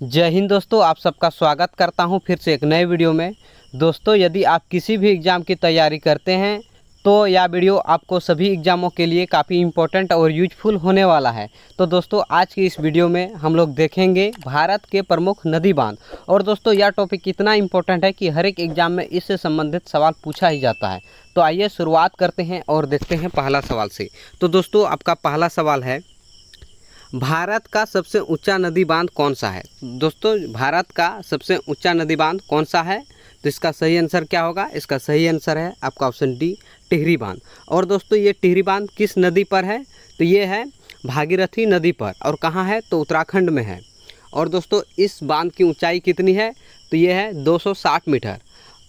जय हिंद दोस्तों, आप सबका स्वागत करता हूं फिर से एक नए वीडियो में। दोस्तों, यदि आप किसी भी एग्ज़ाम की तैयारी करते हैं तो यह वीडियो आपको सभी एग्ज़ामों के लिए काफ़ी इम्पोर्टेंट और यूजफुल होने वाला है। तो दोस्तों, आज की इस वीडियो में हम लोग देखेंगे भारत के प्रमुख नदी बांध। और दोस्तों, यह टॉपिक इतना इम्पोर्टेंट है कि हर एक एग्ज़ाम में इससे संबंधित सवाल पूछा ही जाता है। तो आइए शुरुआत करते हैं और देखते हैं पहला सवाल से। तो दोस्तों, आपका पहला सवाल है, भारत का सबसे ऊंचा नदी बांध कौन सा है। दोस्तों, भारत का सबसे ऊंचा नदी बांध कौन सा है? तो इसका सही आंसर क्या होगा? इसका सही आंसर है आपका ऑप्शन डी, टिहरी बांध। और दोस्तों, ये टिहरी बांध किस नदी पर है? तो ये है भागीरथी नदी पर। और कहाँ है? तो उत्तराखंड में है। और दोस्तों, इस बांध की ऊंचाई कितनी है? तो ये है 260 मीटर।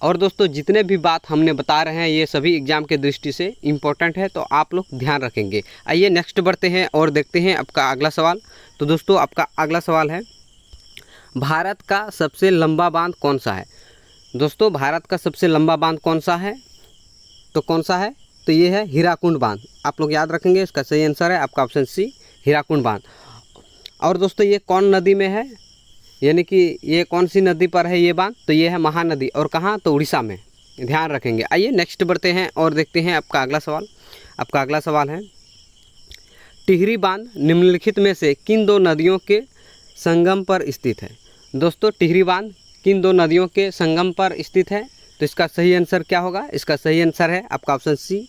और दोस्तों, जितने भी बात हमने बता रहे हैं ये सभी एग्जाम के दृष्टि से इम्पोर्टेंट है, तो आप लोग ध्यान रखेंगे। आइए नेक्स्ट बढ़ते हैं और देखते हैं आपका अगला सवाल। तो दोस्तों, आपका अगला सवाल है, भारत का सबसे लंबा बांध कौन सा है। दोस्तों, भारत का सबसे लंबा बांध कौन सा है? तो कौन सा है? तो ये है हीराकुंड बांध। आप लोग याद रखेंगे, इसका सही आंसर है आपका ऑप्शन सी, हीराकुंड बांध। और दोस्तों, ये कौन नदी में है, यानी कि ये कौन सी नदी पर है ये बांध? तो ये है महानदी। और कहाँ? तो उड़ीसा में। ध्यान रखेंगे। आइए नेक्स्ट बढ़ते हैं और देखते हैं आपका अगला सवाल। आपका अगला सवाल है, टिहरी बांध निम्नलिखित में से किन दो नदियों के संगम पर स्थित है। दोस्तों, टिहरी बांध किन दो नदियों के संगम पर स्थित है? तो इसका सही आंसर क्या होगा? इसका सही आंसर है आपका ऑप्शन सी,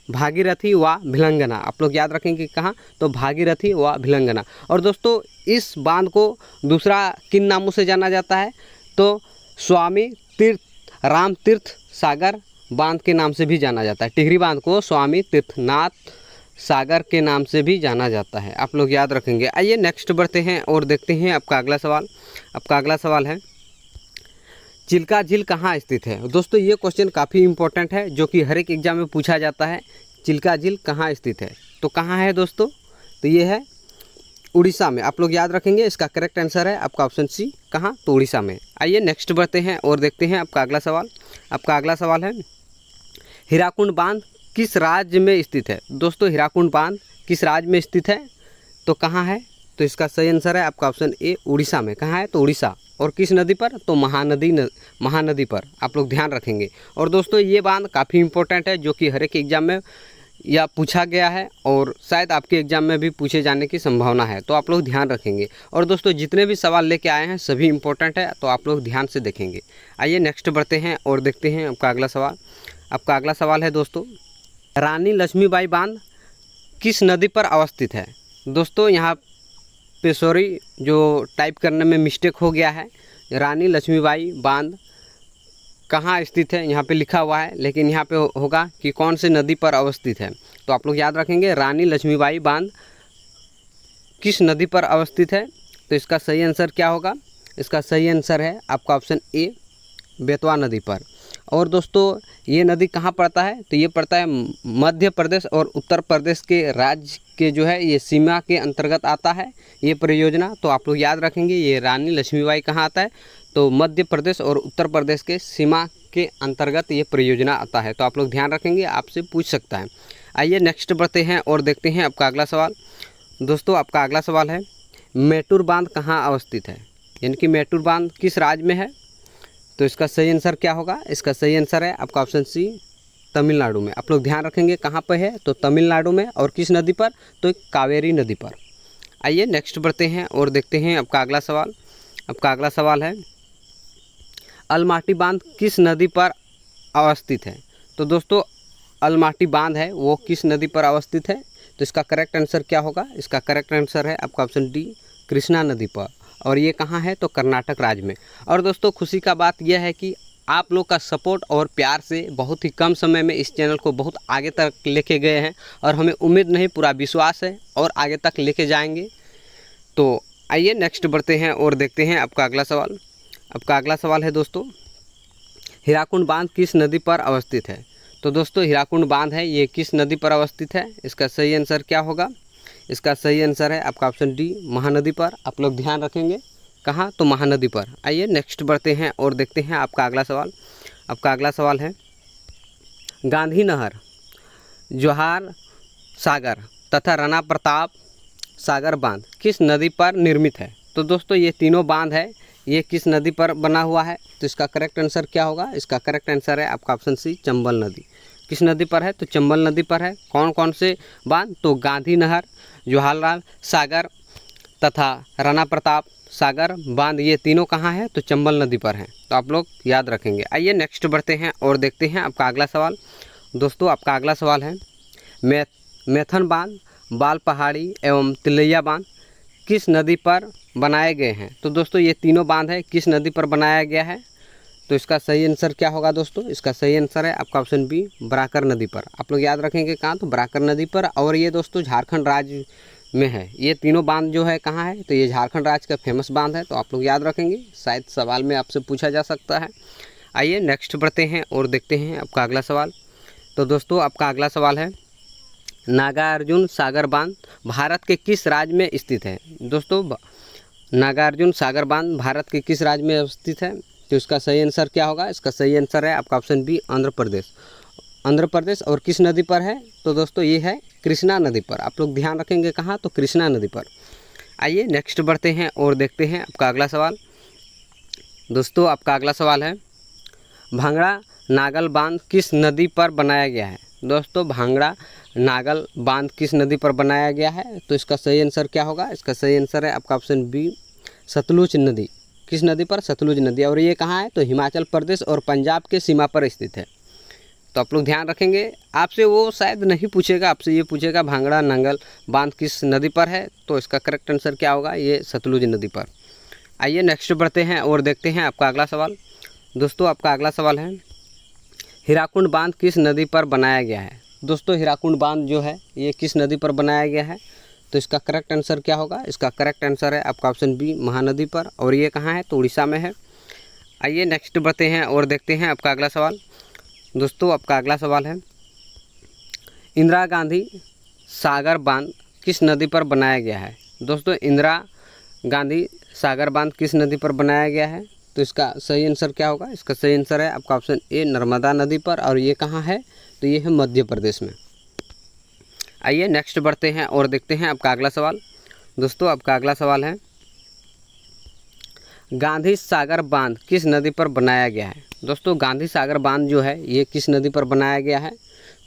भागीरथी व भिलंगना। आप लोग याद रखेंगे कहाँ? तो भागीरथी व भिलंगना। और दोस्तों, इस बांध को दूसरा किन नामों से जाना जाता है? तो स्वामी तीर्थ राम तीर्थ सागर बांध के नाम से भी जाना जाता है। टिहरी बांध को स्वामी तीर्थनाथ सागर के नाम से भी जाना जाता है। आप लोग याद रखेंगे। आइए नेक्स्ट बढ़ते हैं और देखते हैं आपका अगला सवाल। आपका अगला सवाल है, चिल्का झील कहाँ स्थित है। दोस्तों, ये क्वेश्चन काफ़ी इंपॉर्टेंट है जो कि हर एक एग्जाम में पूछा जाता है। चिल्का झील कहाँ स्थित है? तो कहाँ है दोस्तों? तो ये है उड़ीसा में। आप लोग याद रखेंगे, इसका करेक्ट आंसर है आपका ऑप्शन सी, कहाँ? तो उड़ीसा में। आइए नेक्स्ट बढ़ते हैं और देखते हैं आपका अगला सवाल। आपका अगला सवाल है, हीराकुंड बांध किस राज्य में स्थित है। दोस्तों, हीराकुंड बांध किस राज्य में स्थित है? तो कहाँ है? तो इसका सही आंसर है आपका ऑप्शन ए, उड़ीसा में। कहाँ है? तो उड़ीसा। और किस नदी पर? तो महानदी पर। आप लोग ध्यान रखेंगे। और दोस्तों, ये बांध काफ़ी इंपॉर्टेंट है जो कि हर एक एग्जाम में या पूछा गया है और शायद आपके एग्जाम में भी पूछे जाने की संभावना है, तो आप लोग ध्यान रखेंगे। और दोस्तों, जितने भी सवाल लेके आए हैं सभी इंपॉर्टेंट है, तो आप लोग ध्यान से देखेंगे। आइए नेक्स्ट बढ़ते हैं और देखते हैं आपका अगला सवाल। आपका अगला सवाल है दोस्तों, रानी लक्ष्मीबाई बांध किस नदी पर अवस्थित है। दोस्तों, यहाँ पे सॉरी, जो टाइप करने में मिस्टेक हो गया है। रानी लक्ष्मीबाई बांध कहाँ स्थित है यहाँ पे लिखा हुआ है, लेकिन यहाँ पे होगा कि कौन से नदी पर अवस्थित है। तो आप लोग याद रखेंगे, रानी लक्ष्मीबाई बांध किस नदी पर अवस्थित है। तो इसका सही आंसर क्या होगा? इसका सही आंसर है आपका ऑप्शन ए, बेतवा नदी पर। और दोस्तों, ये नदी कहाँ पड़ता है? तो ये पड़ता है मध्य प्रदेश और उत्तर प्रदेश के राज्य के जो है ये सीमा के अंतर्गत आता है ये परियोजना। तो आप लोग याद रखेंगे, ये रानी लक्ष्मीबाई कहाँ आता है? तो मध्य प्रदेश और उत्तर प्रदेश के सीमा के अंतर्गत ये परियोजना आता है। तो आप लोग ध्यान रखेंगे, आपसे पूछ सकता है। आइए नेक्स्ट बढ़ते हैं और देखते हैं आपका अगला सवाल। दोस्तों, आपका अगला सवाल है, मेटूर बांध कहाँ अवस्थित है, यानी कि मेटूर बांध किस राज्य में है। तो इसका सही आंसर क्या होगा? इसका सही आंसर है आपका ऑप्शन सी, तमिलनाडु में। आप लोग ध्यान रखेंगे कहाँ पर है? तो तमिलनाडु में। और किस नदी पर? तो कावेरी नदी पर। आइए नेक्स्ट बढ़ते हैं और देखते हैं आपका अगला सवाल। आपका अगला सवाल है, अलमाटी बांध किस नदी पर अवस्थित है। तो दोस्तों, अलमाटी बांध है वो किस नदी पर अवस्थित है? तो इसका करेक्ट आंसर क्या होगा? इसका करेक्ट आंसर है आपका ऑप्शन डी, कृष्णा नदी पर। और ये कहाँ है? तो कर्नाटक राज्य में। और दोस्तों, खुशी का बात यह है कि आप लोग का सपोर्ट और प्यार से बहुत ही कम समय में इस चैनल को बहुत आगे तक लेके गए हैं, और हमें उम्मीद नहीं, पूरा विश्वास है और आगे तक लेके जाएंगे। तो आइए नेक्स्ट बढ़ते हैं और देखते हैं आपका अगला सवाल। आपका अगला सवाल है दोस्तों, हीराकुंड बांध किस नदी पर अवस्थित है। तो दोस्तों, हीराकुंड बांध है ये किस नदी पर अवस्थित है? इसका सही आंसर क्या होगा? इसका सही आंसर है आपका ऑप्शन डी, महानदी पर। आप लोग ध्यान रखेंगे कहाँ? तो महानदी पर। आइए नेक्स्ट बढ़ते हैं और देखते हैं आपका अगला सवाल। आपका अगला सवाल है, गांधी नहर, जोहार सागर तथा राणा प्रताप सागर बांध किस नदी पर निर्मित है। तो दोस्तों ये तीनों बांध है, ये किस नदी पर बना हुआ है? तो इसका करेक्ट आंसर क्या होगा? इसका करेक्ट आंसर है आपका ऑप्शन सी, चंबल नदी। किस नदी पर है? तो चंबल नदी पर है। कौन कौन से बांध? तो गांधी नहर, जवाहरलाल सागर तथा राणा प्रताप सागर बांध, ये तीनों कहाँ है? तो चंबल नदी पर हैं। तो आप लोग याद रखेंगे। आइए नेक्स्ट बढ़ते हैं और देखते हैं आपका अगला सवाल। दोस्तों आपका अगला सवाल है मैथन बांध, बाल पहाड़ी एवं तिलैया बांध किस नदी पर बनाए गए हैं? तो दोस्तों ये तीनों बांध है, किस नदी पर बनाया गया है? तो इसका सही आंसर क्या होगा दोस्तों? इसका सही आंसर है आपका ऑप्शन बी, बराकर नदी पर। आप लोग याद रखेंगे कहाँ? तो बराकर नदी पर। और ये दोस्तों झारखंड राज्य में है। ये तीनों बांध जो है कहाँ है? तो ये झारखंड राज्य का फेमस बांध है। तो आप लोग याद रखेंगे, शायद सवाल में आपसे पूछा जा सकता है। आइए नेक्स्ट बढ़ते हैं और देखते हैं आपका अगला सवाल। तो दोस्तों आपका अगला सवाल है नागार्जुन सागर बांध भारत के किस राज्य में स्थित है? दोस्तों नागार्जुन सागर बांध भारत के किस राज्य में स्थित है? तो इसका सही आंसर क्या होगा? इसका सही आंसर है आपका ऑप्शन बी, आंध्र प्रदेश। आंध्र प्रदेश। और किस नदी पर है? तो दोस्तों ये है कृष्णा नदी पर। आप लोग ध्यान रखेंगे कहाँ? तो कृष्णा नदी पर। आइए नेक्स्ट बढ़ते हैं और देखते हैं आपका अगला सवाल। दोस्तों आपका अगला सवाल है भांगड़ा नागल बांध किस नदी पर बनाया गया है? दोस्तों भांगड़ा नागल बांध किस नदी पर बनाया गया है? तो इसका सही आंसर क्या होगा? इसका सही आंसर है आपका ऑप्शन बी, सतलुज नदी। किस नदी पर? सतलुज नदी। और ये कहाँ है? तो हिमाचल प्रदेश और पंजाब के सीमा पर स्थित है। तो आप लोग ध्यान रखेंगे, आपसे वो शायद नहीं पूछेगा, आपसे ये पूछेगा भांगड़ा नागल बांध किस नदी पर है? तो इसका करेक्ट आंसर क्या होगा? ये सतलुज नदी पर। आइए नेक्स्ट बढ़ते हैं और देखते हैं आपका अगला सवाल। दोस्तों आपका अगला सवाल है हीराकुंड बांध किस नदी पर बनाया गया है? दोस्तों हीराकुंड बांध जो है ये किस नदी पर बनाया गया है? तो इसका करेक्ट आंसर क्या होगा? इसका करेक्ट आंसर है आपका ऑप्शन बी, महानदी पर। और ये कहाँ है? तो उड़ीसा में है। आइए नेक्स्ट बढ़ते हैं और देखते हैं आपका अगला सवाल। दोस्तों आपका अगला सवाल है इंदिरा गांधी सागर बांध किस नदी पर बनाया गया है? दोस्तों इंदिरा गांधी सागर बांध किस नदी पर बनाया गया है? तो इसका सही आंसर क्या होगा? इसका सही आंसर है आपका ऑप्शन ए, नर्मदा नदी पर। और ये कहाँ है? तो ये है मध्य प्रदेश में। आइए नेक्स्ट बढ़ते हैं और देखते हैं आपका अगला सवाल। दोस्तों आपका अगला सवाल है गांधी सागर बांध किस नदी पर बनाया गया है? दोस्तों गांधी सागर बांध जो है ये किस नदी पर बनाया गया है?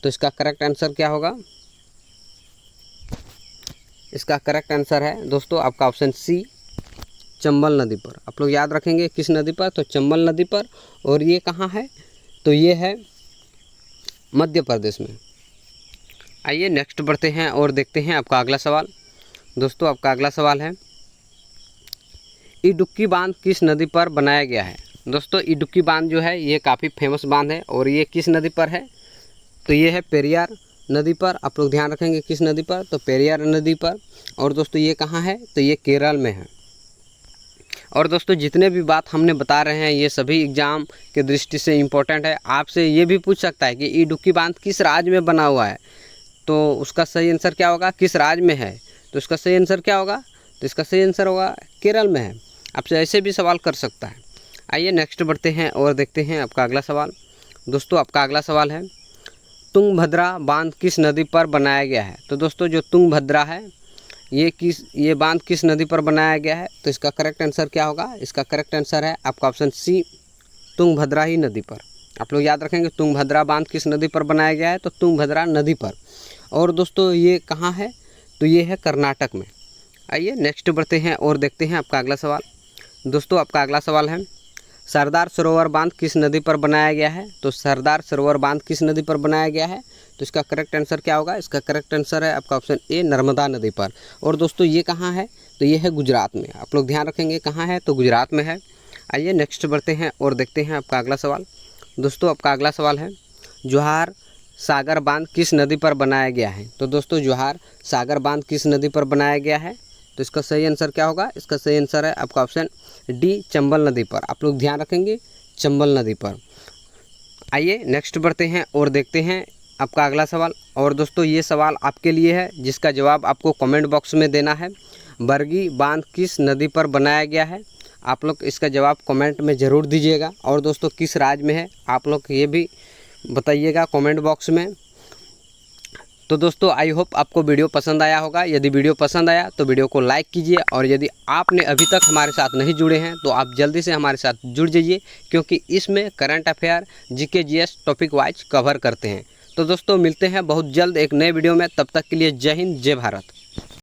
तो इसका करेक्ट आंसर क्या होगा? इसका करेक्ट आंसर है दोस्तों आपका ऑप्शन सी, चंबल नदी पर। आप लोग याद रखेंगे किस नदी पर? तो चंबल नदी पर। और ये कहाँ है? तो ये है मध्य प्रदेश में। आइए नेक्स्ट बढ़ते हैं और देखते हैं आपका अगला सवाल। दोस्तों आपका अगला सवाल है इडुक्की बांध किस नदी पर बनाया गया है? दोस्तों इडुक्की बांध जो है ये काफ़ी फेमस बांध है। और ये किस नदी पर है? तो ये है पेरियार नदी पर। आप लोग ध्यान रखेंगे किस नदी पर? तो पेरियार नदी पर। और दोस्तों ये कहाँ है? तो ये केरल में है। और दोस्तों जितने भी बात हमने बता रहे हैं ये सभी एग्ज़ाम के दृष्टि से इम्पोर्टेंट है। आपसे ये भी पूछ सकता है कि इडुक्की बांध किस राज्य में बना हुआ है? तो उसका सही आंसर क्या होगा? किस राज्य में है? तो इसका सही आंसर क्या होगा? तो इसका सही आंसर होगा केरल में है। आपसे ऐसे भी सवाल कर सकता है। आइए नेक्स्ट बढ़ते हैं और देखते हैं आपका अगला सवाल। दोस्तों आपका अगला सवाल है तुंगभद्रा बांध किस नदी पर बनाया गया है? तो दोस्तों जो तुंगभद्रा है ये बांध किस नदी पर बनाया गया है? तो इसका करेक्ट आंसर क्या होगा? इसका करेक्ट आंसर है आपका ऑप्शन सी, तुंगभद्रा ही नदी पर। आप लोग याद रखेंगे तुंगभद्रा बांध किस नदी पर बनाया गया है? तो तुंगभद्रा नदी पर। और दोस्तों ये कहाँ है? तो ये है कर्नाटक में। आइए नेक्स्ट बढ़ते हैं और देखते हैं आपका अगला सवाल। दोस्तों आपका अगला सवाल है सरदार सरोवर बांध किस नदी पर बनाया गया है? तो सरदार सरोवर बांध किस नदी पर बनाया गया है? तो इसका करेक्ट आंसर क्या होगा? इसका करेक्ट आंसर है आपका ऑप्शन ए, नर्मदा नदी पर। और दोस्तों ये कहाँ है? तो ये है गुजरात में। आप लोग ध्यान रखेंगे कहाँ है? तो गुजरात में है। आइए नेक्स्ट बढ़ते हैं और देखते हैं आपका अगला सवाल। दोस्तों आपका अगला सवाल है जवाहर सागर बांध किस नदी पर बनाया गया है? तो दोस्तों जवाहर सागर बांध किस नदी पर बनाया गया है? तो इसका सही आंसर क्या होगा? इसका सही आंसर है आपका ऑप्शन डी, चंबल नदी पर। आप लोग ध्यान रखेंगे चंबल नदी पर। आइए नेक्स्ट बढ़ते हैं और देखते हैं आपका अगला सवाल। और दोस्तों ये सवाल आपके लिए है जिसका जवाब आपको कमेंट बॉक्स में देना है। बरगी बांध किस नदी पर बनाया गया है? आप लोग इसका जवाब कमेंट में ज़रूर दीजिएगा। और दोस्तों किस राज्य में है आप लोग ये भी बताइएगा कमेंट बॉक्स में। तो दोस्तों आई होप आपको वीडियो पसंद आया होगा। यदि वीडियो पसंद आया तो वीडियो को लाइक कीजिए, और यदि आपने अभी तक हमारे साथ नहीं जुड़े हैं तो आप जल्दी से हमारे साथ जुड़ जाइए, क्योंकि इसमें current affair, GK GS topic wise cover करते हैं। तो दोस्तों मिलते हैं बहुत जल्द एक नए वीडियो में, तब तक के लिए जय हिंद जय भारत।